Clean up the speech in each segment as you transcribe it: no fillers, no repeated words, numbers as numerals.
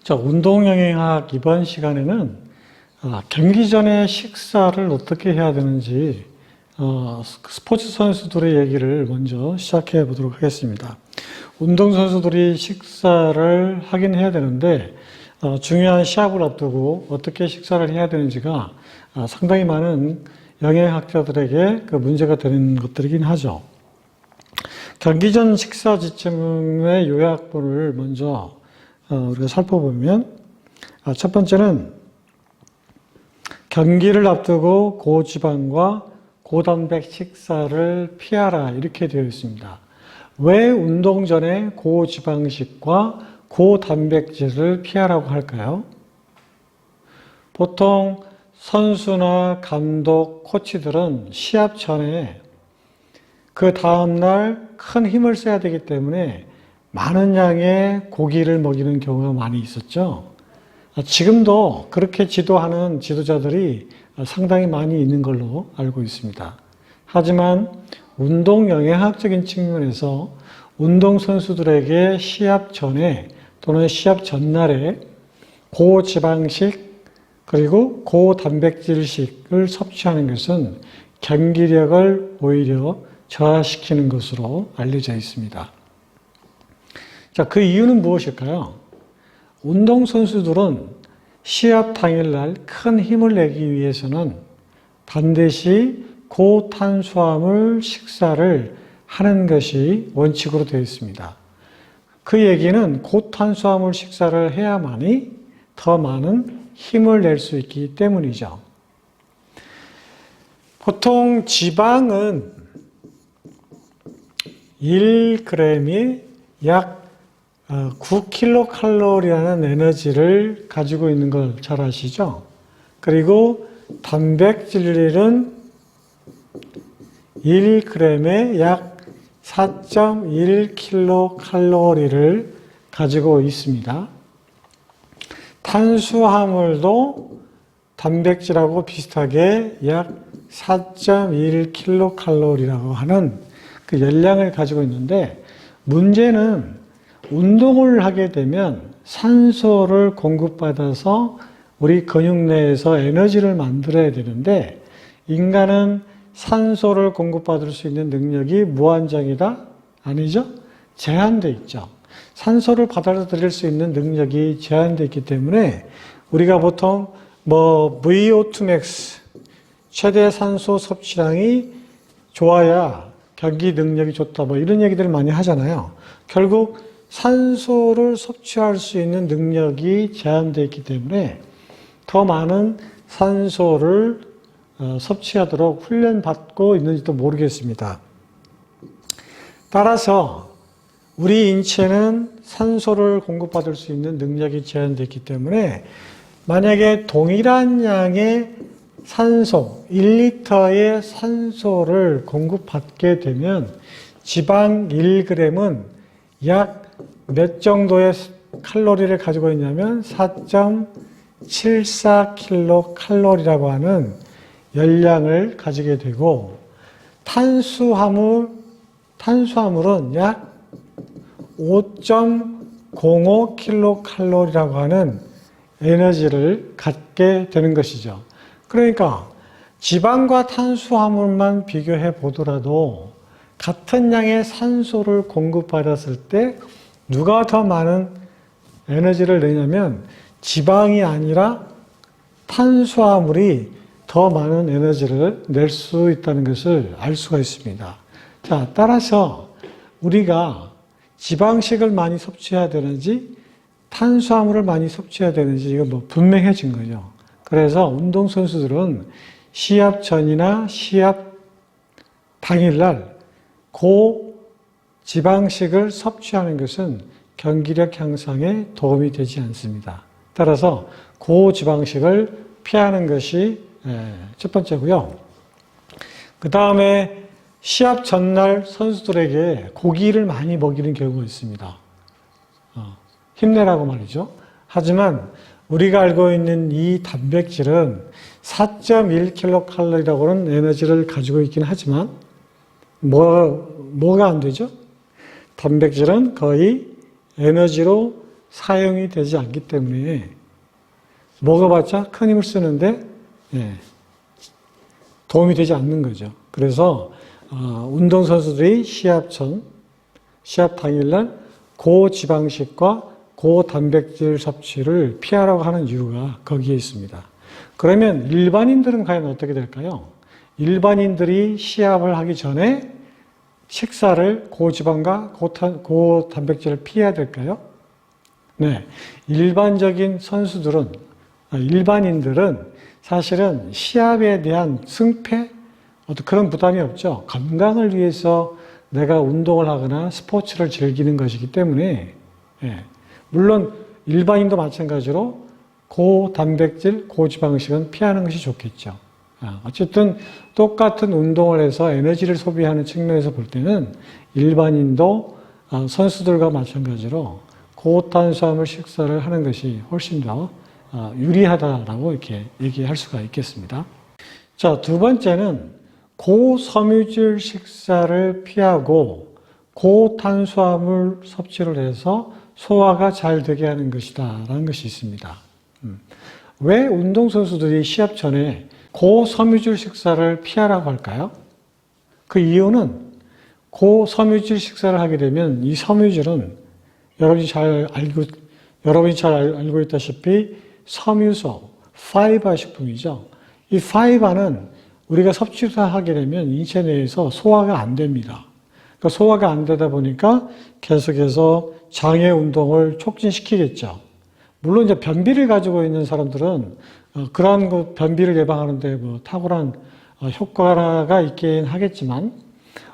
자, 운동영양학 이번 시간에는 경기 전에 식사를 어떻게 해야 되는지 스포츠 선수들의 얘기를 먼저 시작해 보도록 하겠습니다. 운동선수들이 식사를 하긴 해야 되는데 중요한 시합을 앞두고 어떻게 식사를 해야 되는지가 상당히 많은 영양학자들에게 그 문제가 되는 것들이긴 하죠. 경기 전 식사 지침의 요약본을 먼저 우리가 살펴보면 첫 번째는 경기를 앞두고 고지방과 고단백 식사를 피하라 이렇게 되어 있습니다. 왜 운동 전에 고지방식과 고단백질을 피하라고 할까요? 보통 선수나 감독, 코치들은 시합 전에 그 다음날 큰 힘을 써야 되기 때문에 많은 양의 고기를 먹이는 경우가 많이 있었죠. 지금도 그렇게 지도하는 지도자들이 상당히 많이 있는 걸로 알고 있습니다. 하지만 운동 영양학적인 측면에서 운동선수들에게 시합 전에 또는 시합 전날에 고지방식 그리고 고단백질식을 섭취하는 것은 경기력을 오히려 저하시키는 것으로 알려져 있습니다. 자, 그 이유는 무엇일까요? 운동선수들은 시합 당일날 큰 힘을 내기 위해서는 반드시 고탄수화물 식사를 하는 것이 원칙으로 되어 있습니다. 그 얘기는 고탄수화물 식사를 해야만이 더 많은 힘을 낼 수 있기 때문이죠. 보통 지방은 1g이 약 9kcal라는 에너지를 가지고 있는 걸 잘 아시죠? 그리고 단백질은 1g에 약 4.1kcal를 가지고 있습니다. 탄수화물도 단백질하고 비슷하게 약 4.1kcal라고 하는 그 열량을 가지고 있는데 문제는 운동을 하게 되면 산소를 공급받아서 우리 근육 내에서 에너지를 만들어야 되는데 인간은 산소를 공급받을 수 있는 능력이 무한정이다? 아니죠? 제한되어 있죠. 산소를 받아들일 수 있는 능력이 제한되어 있기 때문에 우리가 보통 VO2 max 최대 산소 섭취량이 좋아야 경기 능력이 좋다 이런 얘기들을 많이 하잖아요. 결국 산소를 섭취할 수 있는 능력이 제한되어 있기 때문에 더 많은 산소를 섭취하도록 훈련받고 있는지도 모르겠습니다. 따라서 우리 인체는 산소를 공급받을 수 있는 능력이 제한되어 있기 때문에 만약에 동일한 양의 산소, 1리터의 산소를 공급받게 되면 지방 1g은 약 몇 정도의 칼로리를 가지고 있냐면 4.74kcal라고 하는 열량을 가지게 되고 탄수화물은 약 5.05kcal라고 하는 에너지를 갖게 되는 것이죠. 그러니까 지방과 탄수화물만 비교해 보더라도 같은 양의 산소를 공급받았을 때 누가 더 많은 에너지를 내냐면 지방이 아니라 탄수화물이 더 많은 에너지를 낼 수 있다는 것을 알 수가 있습니다. 자, 따라서 우리가 지방식을 많이 섭취해야 되는지 탄수화물을 많이 섭취해야 되는지 이거 분명해진 거죠. 그래서 운동선수들은 시합 전이나 시합 당일날 고지방식을 섭취하는 것은 경기력 향상에 도움이 되지 않습니다. 따라서 고지방식을 피하는 것이 첫 번째고요. 그 다음에 시합 전날 선수들에게 고기를 많이 먹이는 경우가 있습니다. 힘내라고 말이죠. 하지만 우리가 알고 있는 이 단백질은 4.1kcal라고 하는 에너지를 가지고 있긴 하지만 뭐가 안 되죠? 단백질은 거의 에너지로 사용이 되지 않기 때문에 먹어봤자 큰 힘을 쓰는데 도움이 되지 않는 거죠. 그래서 운동선수들이 시합 당일날 고지방식과 고단백질 섭취를 피하라고 하는 이유가 거기에 있습니다. 그러면 일반인들은 과연 어떻게 될까요? 일반인들이 시합을 하기 전에 식사를 고지방과 고단백질을 피해야 될까요? 네. 일반인들은 사실은 시합에 대한 승패, 어떤 그런 부담이 없죠. 건강을 위해서 내가 운동을 하거나 스포츠를 즐기는 것이기 때문에, 물론 일반인도 마찬가지로 고단백질, 고지방식은 피하는 것이 좋겠죠. 어쨌든 똑같은 운동을 해서 에너지를 소비하는 측면에서 볼 때는 일반인도 선수들과 마찬가지로 고탄수화물 식사를 하는 것이 훨씬 더 유리하다라고 이렇게 얘기할 수가 있겠습니다. 자, 두 번째는 고섬유질 식사를 피하고 고탄수화물 섭취를 해서 소화가 잘 되게 하는 것이다 라는 것이 있습니다. 왜 운동선수들이 시합 전에 고섬유질 식사를 피하라고 할까요? 그 이유는 고섬유질 식사를 하게 되면 이 섬유질은 여러분이 잘 알고 있다시피 섬유소, 파이버 식품이죠. 이 파이버는 우리가 섭취를 하게 되면 인체 내에서 소화가 안 됩니다. 그러니까 소화가 안 되다 보니까 계속해서 장애 운동을 촉진시키겠죠. 물론 이제 변비를 가지고 있는 사람들은 그러한 변비를 예방하는데 탁월한 효과가 있긴 하겠지만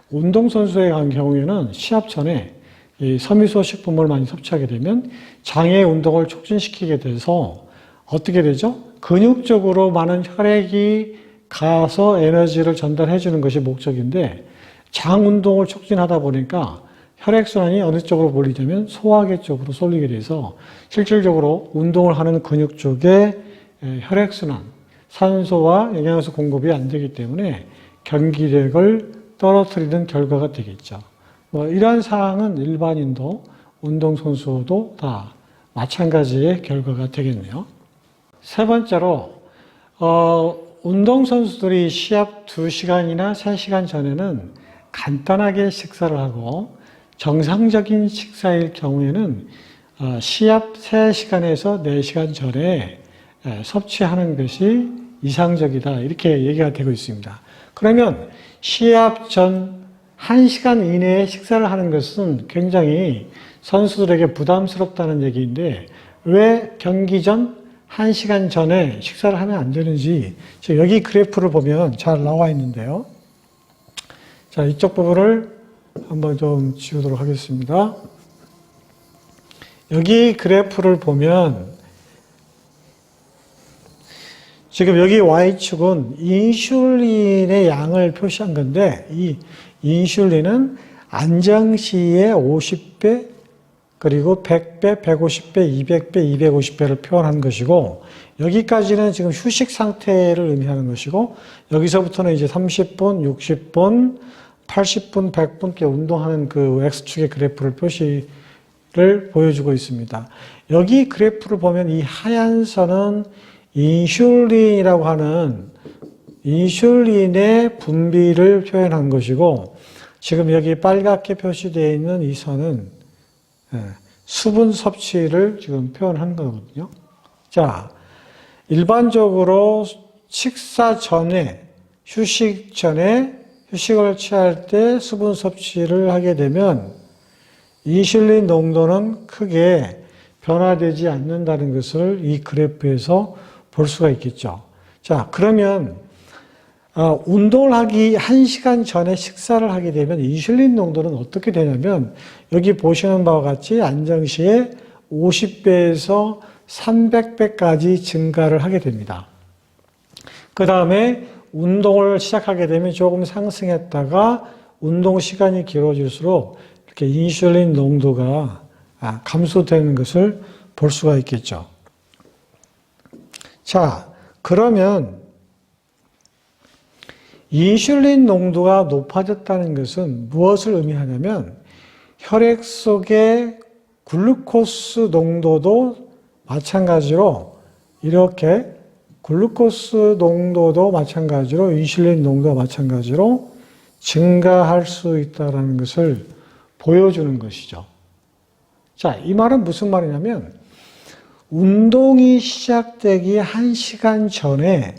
운동선수의 경우에는 시합 전에 이 섬유소 식품을 많이 섭취하게 되면 장애 운동을 촉진시키게 돼서 어떻게 되죠? 근육적으로 많은 혈액이 가서 에너지를 전달해 주는 것이 목적인데 장 운동을 촉진하다 보니까 혈액순환이 어느 쪽으로 몰리냐면 소화계 쪽으로 쏠리게 돼서 실질적으로 운동을 하는 근육 쪽에 혈액순환, 산소와 영양소 공급이 안 되기 때문에 경기력을 떨어뜨리는 결과가 되겠죠. 이러한 사항은 일반인도 운동선수도 다 마찬가지의 결과가 되겠네요. 세 번째로 운동선수들이 시합 2시간이나 3시간 전에는 간단하게 식사를 하고 정상적인 식사일 경우에는 시합 3시간에서 4시간 전에 섭취하는 것이 이상적이다 이렇게 얘기가 되고 있습니다. 그러면 시합 전 1시간 이내에 식사를 하는 것은 굉장히 선수들에게 부담스럽다는 얘기인데 왜 경기 전 1시간 전에 식사를 하면 안 되는지 여기 그래프를 보면 잘 나와 있는데요. 자, 이쪽 부분을 한번 좀 지우도록 하겠습니다. 여기 그래프를 보면 지금 여기 Y축은 인슐린의 양을 표시한 건데 이 인슐린은 안정시의 50배, 그리고 100배, 150배, 200배, 250배를 표현한 것이고 여기까지는 지금 휴식 상태를 의미하는 것이고 여기서부터는 이제 30분, 60분, 80분, 100분 이렇게 운동하는 그 X축의 그래프를 표시를 보여주고 있습니다. 여기 그래프를 보면 이 하얀 선은 인슐린이라고 하는 인슐린의 분비를 표현한 것이고 지금 여기 빨갛게 표시되어 있는 이 선은 수분 섭취를 지금 표현한 거거든요. 자, 일반적으로 식사 전에, 휴식 전에 휴식을 취할 때 수분 섭취를 하게 되면 인슐린 농도는 크게 변화되지 않는다는 것을 이 그래프에서 볼 수가 있겠죠. 자, 그러면 운동을 하기 1시간 전에 식사를 하게 되면 인슐린 농도는 어떻게 되냐면 여기 보시는 바와 같이 안정시에 50배에서 300배까지 증가를 하게 됩니다. 그 다음에 운동을 시작하게 되면 조금 상승했다가 운동 시간이 길어질수록 이렇게 인슐린 농도가 감소되는 것을 볼 수가 있겠죠. 자, 그러면 인슐린 농도가 높아졌다는 것은 무엇을 의미하냐면 혈액 속의 글루코스 농도도 마찬가지로 이렇게 글루코스 농도도 마찬가지로 인슐린 농도가 마찬가지로 증가할 수 있다는 것을 보여주는 것이죠. 자, 이 말은 무슨 말이냐면 운동이 시작되기 1시간 전에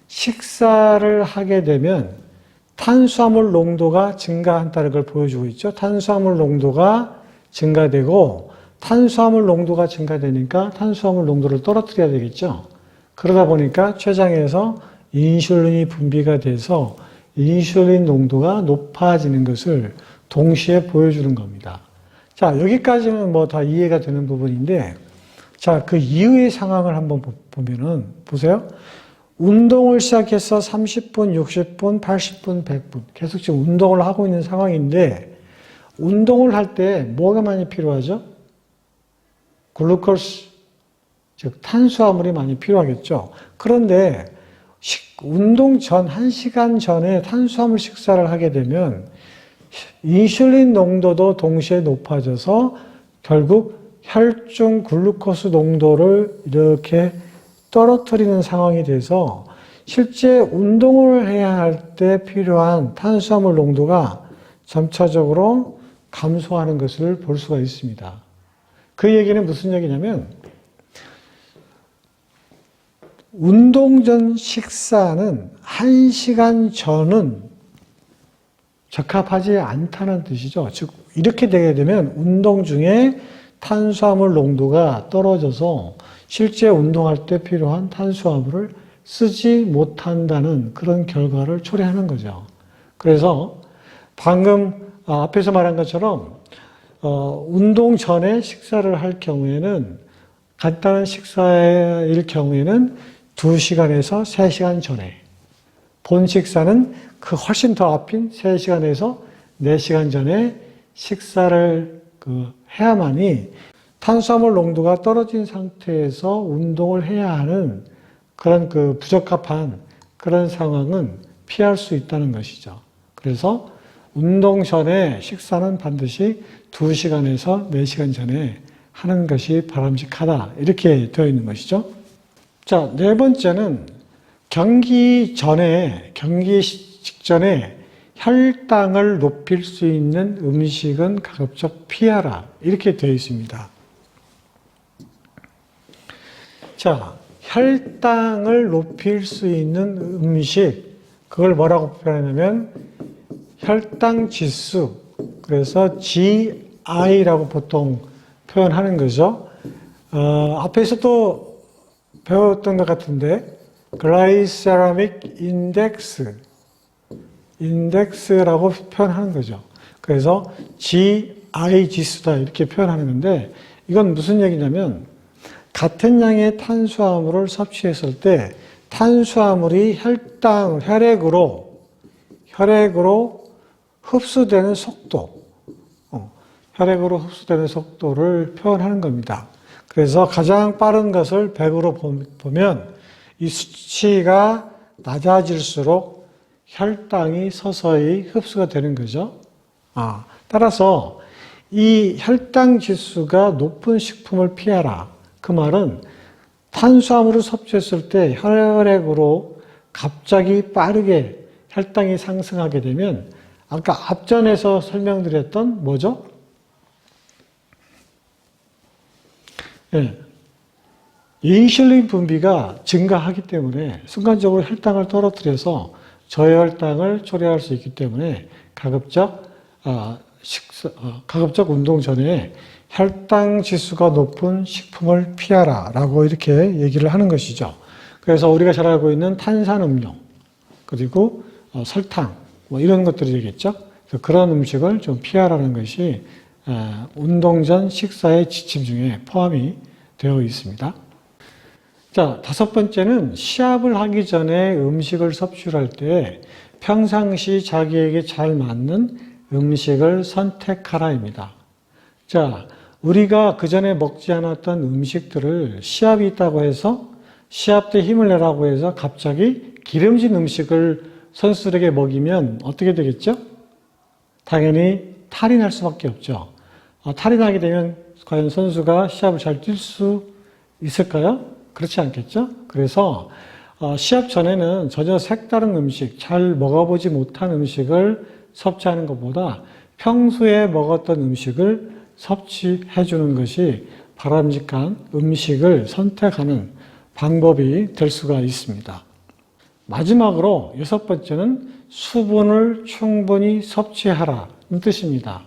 식사를 하게 되면 탄수화물 농도가 증가한다는 걸 보여주고 있죠. 탄수화물 농도가 증가되고 탄수화물 농도가 증가되니까 탄수화물 농도를 떨어뜨려야 되겠죠. 그러다 보니까 췌장에서 인슐린이 분비가 돼서 인슐린 농도가 높아지는 것을 동시에 보여주는 겁니다. 자, 여기까지는 뭐 다 이해가 되는 부분인데, 자, 그 이후의 상황을 한번 보면은, 보세요. 운동을 시작해서 30분, 60분, 80분, 100분. 계속 지금 운동을 하고 있는 상황인데, 운동을 할 때 뭐가 많이 필요하죠? 글루코스, 즉 탄수화물이 많이 필요하겠죠. 그런데 운동 전 1시간 전에 탄수화물 식사를 하게 되면 인슐린 농도도 동시에 높아져서 결국 혈중 글루코스 농도를 이렇게 떨어뜨리는 상황이 돼서 실제 운동을 해야 할 때 필요한 탄수화물 농도가 점차적으로 감소하는 것을 볼 수가 있습니다. 그 얘기는 무슨 얘기냐면 운동 전 식사는 1시간 전은 적합하지 않다는 뜻이죠. 즉 이렇게 되게 되면 운동 중에 탄수화물 농도가 떨어져서 실제 운동할 때 필요한 탄수화물을 쓰지 못한다는 그런 결과를 초래하는 거죠. 그래서 방금 앞에서 말한 것처럼 운동 전에 식사를 할 경우에는 간단한 식사일 경우에는 2시간에서 3시간 전에, 본 식사는 그 훨씬 더 앞인 3시간에서 4시간 전에 식사를 해야만이 탄수화물 농도가 떨어진 상태에서 운동을 해야 하는 그런 부적합한 그런 상황은 피할 수 있다는 것이죠. 그래서 운동 전에 식사는 반드시 2시간에서 4시간 전에 하는 것이 바람직하다. 이렇게 되어 있는 것이죠. 자, 네 번째는 경기 직전에 혈당을 높일 수 있는 음식은 가급적 피하라. 이렇게 되어 있습니다. 자, 혈당을 높일 수 있는 음식, 그걸 뭐라고 표현하냐면 혈당 지수, 그래서 GI라고 보통 표현하는 거죠. 앞에서도 배웠던 것 같은데 Glycemic Index라고 표현하는 거죠. 그래서 GI 지수다 이렇게 표현하는 건데 이건 무슨 얘기냐면 같은 양의 탄수화물을 섭취했을 때 탄수화물이 혈액으로 흡수되는 속도, 혈액으로 흡수되는 속도를 표현하는 겁니다. 그래서 가장 빠른 것을 100으로 보면 이 수치가 낮아질수록 혈당이 서서히 흡수가 되는 거죠. 따라서 이 혈당 지수가 높은 식품을 피하라. 그 말은 탄수화물을 섭취했을 때 혈액으로 갑자기 빠르게 혈당이 상승하게 되면 아까 앞전에서 설명드렸던 뭐죠? 예. 인슐린 분비가 증가하기 때문에 순간적으로 혈당을 떨어뜨려서 저혈당을 초래할 수 있기 때문에 가급적 운동 전에 혈당 지수가 높은 식품을 피하라 라고 이렇게 얘기를 하는 것이죠. 그래서 우리가 잘 알고 있는 탄산음료, 그리고 설탕, 뭐 이런 것들이 되겠죠. 그런 음식을 좀 피하라는 것이 운동 전 식사의 지침 중에 포함이 되어 있습니다. 자, 5번째는 시합을 하기 전에 음식을 섭취를 할 때 평상시 자기에게 잘 맞는 음식을 선택하라입니다. 자, 우리가 그전에 먹지 않았던 음식들을 시합이 있다고 해서 시합 때 힘을 내라고 해서 갑자기 기름진 음식을 선수들에게 먹이면 어떻게 되겠죠? 당연히 탈이 날 수밖에 없죠. 탈이 나게 되면 과연 선수가 시합을 잘 뛸 수 있을까요? 그렇지 않겠죠? 그래서 시합 전에는 전혀 색다른 음식, 잘 먹어보지 못한 음식을 섭취하는 것보다 평소에 먹었던 음식을 섭취해 주는 것이 바람직한 음식을 선택하는 방법이 될 수가 있습니다. 마지막으로 6번째는 수분을 충분히 섭취하라는 뜻입니다.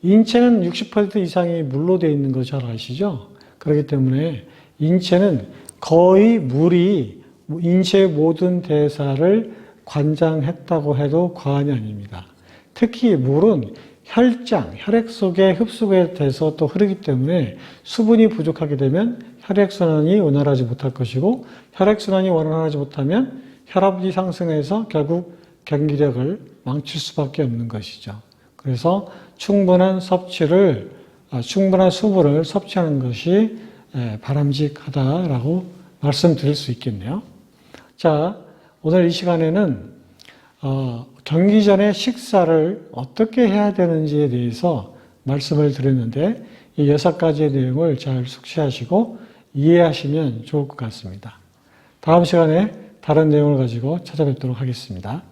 인체는 60% 이상이 물로 되어 있는 거 잘 아시죠? 그렇기 때문에 인체는 거의 물이 인체의 모든 대사를 관장했다고 해도 과언이 아닙니다. 특히 물은 혈액 속에 흡수가 돼서 또 흐르기 때문에 수분이 부족하게 되면 혈액순환이 원활하지 못할 것이고 혈액순환이 원활하지 못하면 혈압이 상승해서 결국 경기력을 망칠 수밖에 없는 것이죠. 그래서 충분한 수분을 섭취하는 것이 바람직하다라고 말씀드릴 수 있겠네요. 자, 오늘 이 시간에는 경기 전에 식사를 어떻게 해야 되는지에 대해서 말씀을 드렸는데 이 6가지의 내용을 잘 숙지하시고 이해하시면 좋을 것 같습니다. 다음 시간에 다른 내용을 가지고 찾아뵙도록 하겠습니다.